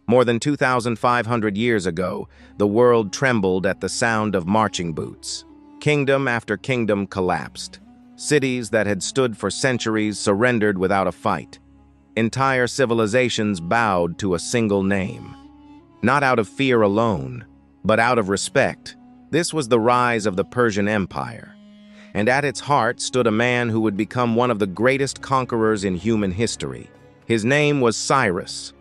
More than 2,500 years ago, the world trembled at the sound of marching boots. Kingdom after kingdom collapsed. Cities that had stood for centuries surrendered without a fight. Entire civilizations bowed to a single name. Not out of fear alone, but out of respect. This was the rise of the Persian Empire. And at its heart stood a man who would become one of the greatest conquerors in human history. His name was Cyrus.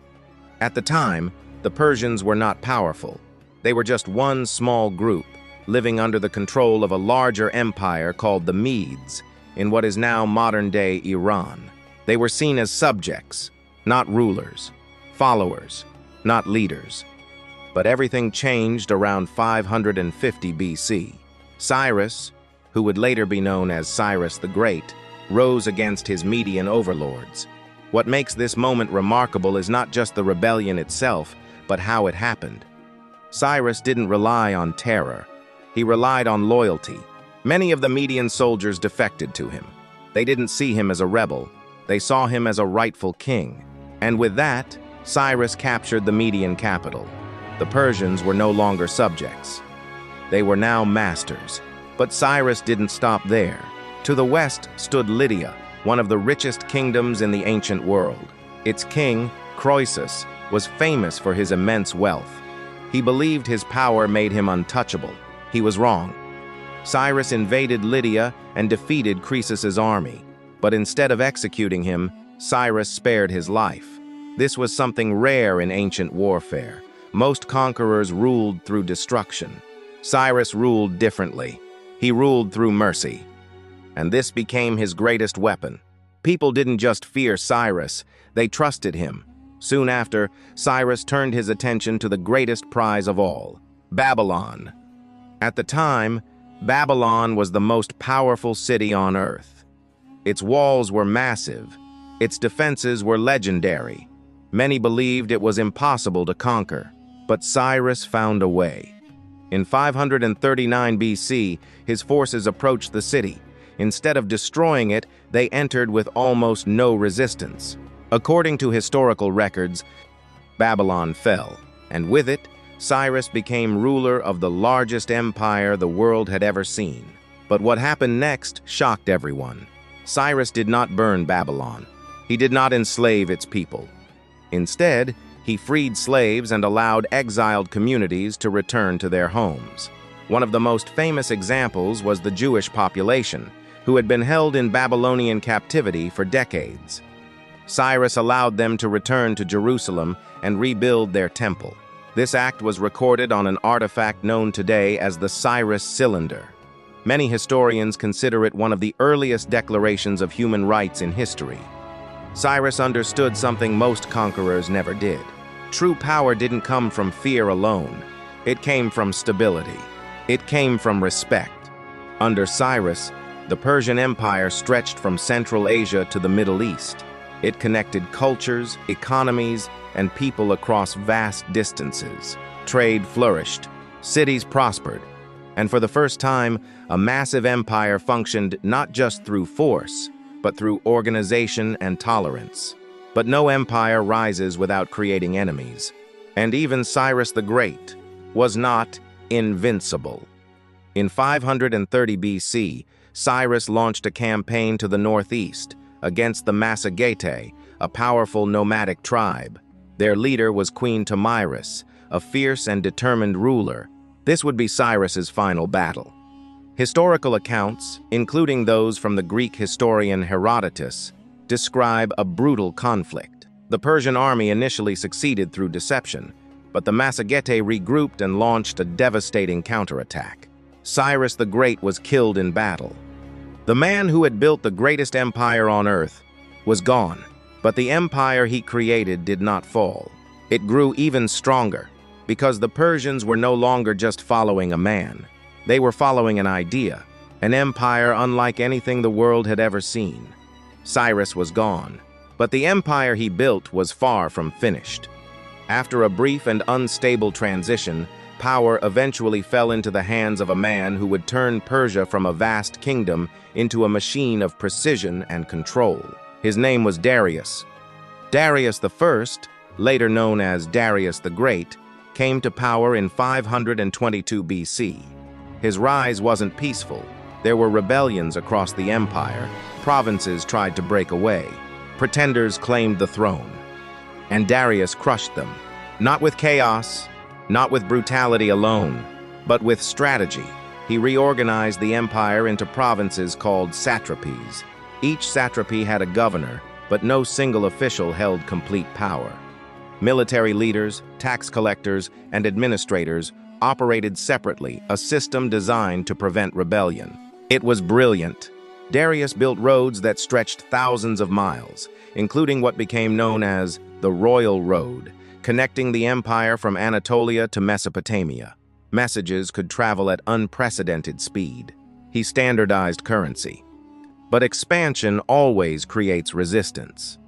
At the time, the Persians were not powerful. They were just one small group, living under the control of a larger empire called the Medes, in what is now modern-day Iran. They were seen as subjects, not rulers, followers, not leaders. But everything changed around 550 BC. Cyrus, who would later be known as Cyrus the Great, rose against his Median overlords. What makes this moment remarkable is not just the rebellion itself, but how it happened. Cyrus didn't rely on terror. He relied on loyalty. Many of the Median soldiers defected to him. They didn't see him as a rebel. They saw him as a rightful king. And with that, Cyrus captured the Median capital. The Persians were no longer subjects. They were now masters. But Cyrus didn't stop there. To the west stood Lydia, one of the richest kingdoms in the ancient world. Its king, Croesus, was famous for his immense wealth. He believed his power made him untouchable. He was wrong. Cyrus invaded Lydia and defeated Croesus's army. But instead of executing him, Cyrus spared his life. This was something rare in ancient warfare. Most conquerors ruled through destruction. Cyrus ruled differently. He ruled through mercy. And this became his greatest weapon. People didn't just fear Cyrus, they trusted him. Soon after, Cyrus turned his attention to the greatest prize of all, Babylon. At the time, Babylon was the most powerful city on earth. Its walls were massive. Its defenses were legendary. Many believed it was impossible to conquer, but Cyrus found a way. In 539 BC, his forces approached the city. Instead of destroying it, they entered with almost no resistance. According to historical records, Babylon fell, and with it, Cyrus became ruler of the largest empire the world had ever seen. But what happened next shocked everyone. Cyrus did not burn Babylon. He did not enslave its people. Instead, he freed slaves and allowed exiled communities to return to their homes. One of the most famous examples was the Jewish population, who had been held in Babylonian captivity for decades. Cyrus allowed them to return to Jerusalem and rebuild their temple. This act was recorded on an artifact known today as the Cyrus Cylinder. Many historians consider it one of the earliest declarations of human rights in history. Cyrus understood something most conquerors never did. True power didn't come from fear alone. It came from stability. It came from respect. Under Cyrus, the Persian Empire stretched from Central Asia to the Middle East. It connected cultures, economies, and people across vast distances. Trade flourished, cities prospered, and for the first time, a massive empire functioned not just through force, but through organization and tolerance. But no empire rises without creating enemies. And even Cyrus the Great was not invincible. In 530 BC, Cyrus launched a campaign to the northeast against the Massagetae, a powerful nomadic tribe. Their leader was Queen Thamyris, a fierce and determined ruler. This would be Cyrus's final battle. Historical accounts, including those from the Greek historian Herodotus, describe a brutal conflict. The Persian army initially succeeded through deception, but the Massagetae regrouped and launched a devastating counterattack. Cyrus the Great was killed in battle. The man who had built the greatest empire on earth was gone, but the empire he created did not fall. It grew even stronger, because the Persians were no longer just following a man. They were following an idea, an empire unlike anything the world had ever seen. Cyrus was gone, but the empire he built was far from finished. After a brief and unstable transition, power eventually fell into the hands of a man who would turn Persia from a vast kingdom into a machine of precision and control. His name was Darius. Darius I later known as Darius the Great, came to power in 522 BC. His rise wasn't peaceful. There were rebellions across the empire. Provinces tried to break away. Pretenders claimed the throne. And Darius crushed them. Not with chaos, not with brutality alone, but with strategy. He reorganized the empire into provinces called satrapies. Each satrapy had a governor, but no single official held complete power. Military leaders, tax collectors, and administrators operated separately, a system designed to prevent rebellion. It was brilliant. Darius built roads that stretched thousands of miles, including what became known as the Royal Road, connecting the empire from Anatolia to Mesopotamia. Messages could travel at unprecedented speed. He standardized currency. But expansion always creates resistance.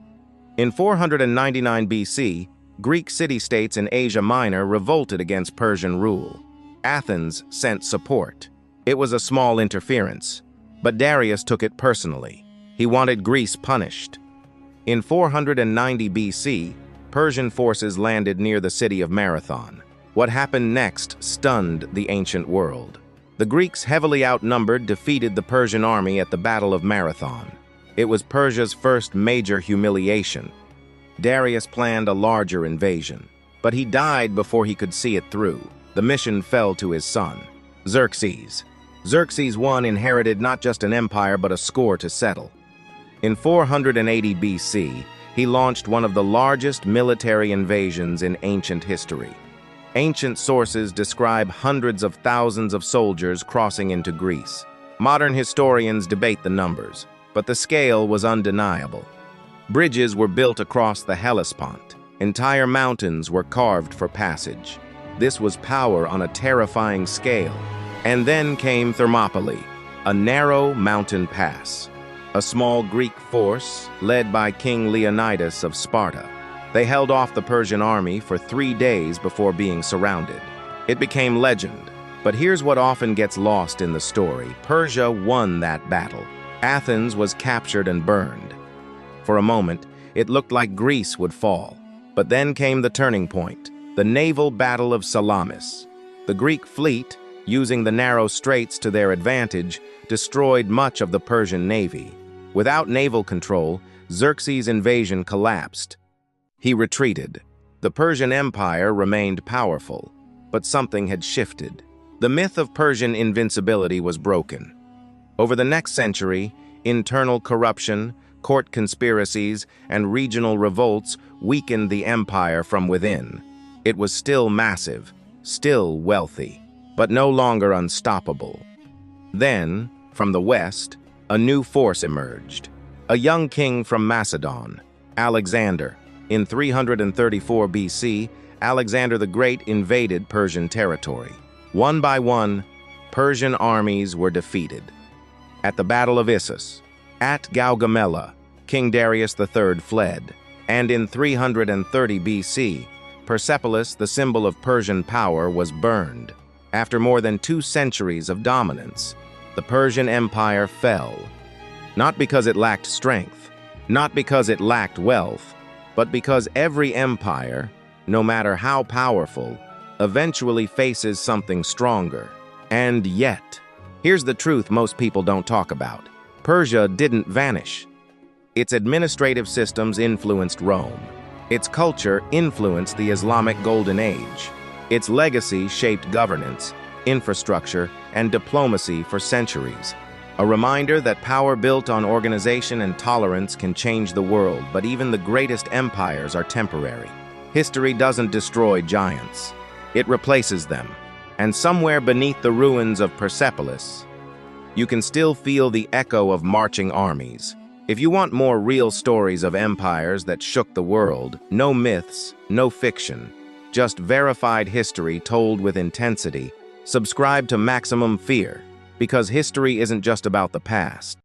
In 499 BC, Greek city-states in Asia Minor revolted against Persian rule. Athens sent support. It was a small interference, but Darius took it personally. He wanted Greece punished. In 490 BC, Persian forces landed near the city of Marathon. What happened next stunned the ancient world. The Greeks, heavily outnumbered, defeated the Persian army at the Battle of Marathon. It was Persia's first major humiliation. Darius planned a larger invasion, but he died before he could see it through. The mission fell to his son, Xerxes. Xerxes I inherited not just an empire but a score to settle. In 480 BC, he launched one of the largest military invasions in ancient history. Ancient sources describe hundreds of thousands of soldiers crossing into Greece. Modern historians debate the numbers, but the scale was undeniable. Bridges were built across the Hellespont. Entire mountains were carved for passage. This was power on a terrifying scale. And then came Thermopylae, a narrow mountain pass. A small Greek force led by King Leonidas of Sparta. They held off the Persian army for 3 days before being surrounded. It became legend, but here's what often gets lost in the story. Persia won that battle. Athens was captured and burned. For a moment, it looked like Greece would fall. But then came the turning point, the naval battle of Salamis. The Greek fleet, using the narrow straits to their advantage, destroyed much of the Persian navy. Without naval control, Xerxes' invasion collapsed. He retreated. The Persian Empire remained powerful, but something had shifted. The myth of Persian invincibility was broken. Over the next century, internal corruption, court conspiracies, and regional revolts weakened the empire from within. It was still massive, still wealthy, but no longer unstoppable. Then, from the west, a new force emerged. A young king from Macedon, Alexander. In 334 BC, Alexander the Great invaded Persian territory. One by one, Persian armies were defeated. At the Battle of Issus, at Gaugamela, King Darius III fled. And in 330 BC, Persepolis, the symbol of Persian power, was burned. After more than 2 centuries of dominance, the Persian Empire fell. Not because it lacked strength, not because it lacked wealth, but because every empire, no matter how powerful, eventually faces something stronger. And yet, here's the truth most people don't talk about. Persia didn't vanish. Its administrative systems influenced Rome. Its culture influenced the Islamic Golden Age. Its legacy shaped governance, infrastructure, and diplomacy for centuries. A reminder that power built on organization and tolerance can change the world, but even the greatest empires are temporary. History doesn't destroy giants. It replaces them. And somewhere beneath the ruins of Persepolis, you can still feel the echo of marching armies. If you want more real stories of empires that shook the world, no myths, no fiction, just verified history told with intensity, subscribe to Maximum Fear. Because history isn't just about the past.